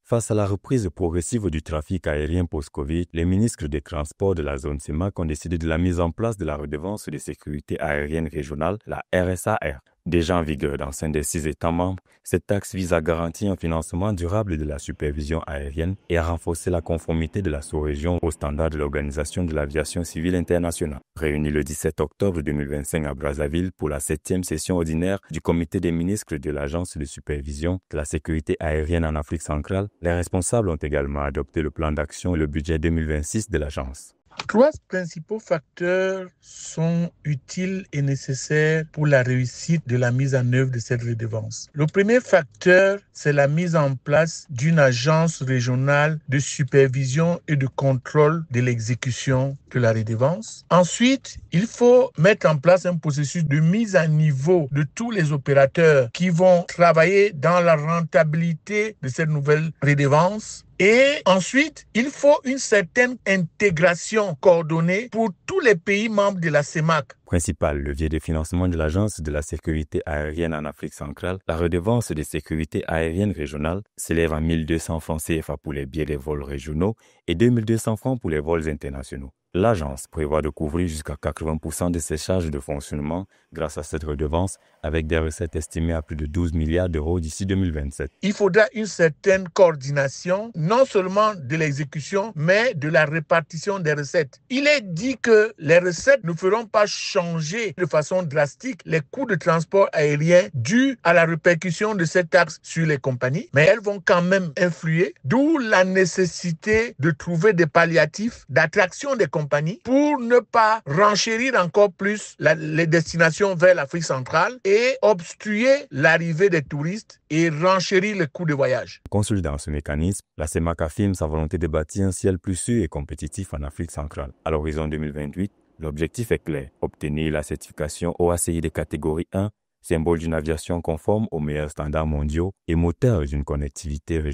Face à la reprise progressive du trafic aérien post-Covid, les ministres des Transports de la zone CEMAC ont décidé de la mise en place de la redevance de sécurité aérienne régionale, la RSAR. Déjà en vigueur dans 5 des 6 États membres, cette taxe vise à garantir un financement durable de la supervision aérienne et à renforcer la conformité de la sous-région aux standards de l'Organisation de l'aviation civile internationale. Réunis le 17 octobre 2025 à Brazzaville pour la 7e session ordinaire du comité des ministres de l'Agence de supervision de la sécurité aérienne en Afrique centrale, les responsables ont également adopté le plan d'action et le budget 2026 de l'agence. 3 principaux facteurs sont utiles et nécessaires pour la réussite de la mise en œuvre de cette redevance. Le premier facteur, c'est la mise en place d'une agence régionale de supervision et de contrôle de l'exécution de la redevance. Ensuite, il faut mettre en place un processus de mise à niveau de tous les opérateurs qui vont travailler dans la rentabilité de cette nouvelle redevance. Et ensuite, il faut une certaine intégration coordonnée pour tous les pays membres de la CEMAC. Principal levier de financement de l'Agence de la sécurité aérienne en Afrique centrale, la redevance de sécurité aérienne régionale s'élève à 1 200 francs CFA pour les billets des vols régionaux et 2 200 francs pour les vols internationaux. L'agence prévoit de couvrir jusqu'à 80% de ses charges de fonctionnement grâce à cette redevance, avec des recettes estimées à plus de 12 milliards d'euros d'ici 2027. Il faudra une certaine coordination, non seulement de l'exécution, mais de la répartition des recettes. Il est dit que les recettes ne feront pas changer de façon drastique les coûts de transport aérien dus à la répercussion de cette taxe sur les compagnies, mais elles vont quand même influer, d'où la nécessité de trouver des palliatifs d'attraction des compagnies pour ne pas renchérir encore plus les destinations vers l'Afrique centrale et obstruer l'arrivée des touristes et renchérir les coûts de voyage. Consolidant ce mécanisme, la CEMAC affirme sa volonté de bâtir un ciel plus sûr et compétitif en Afrique centrale. À l'horizon 2028, l'objectif est clair, obtenir la certification OACI de catégorie 1, symbole d'une aviation conforme aux meilleurs standards mondiaux et moteur d'une connectivité régionale.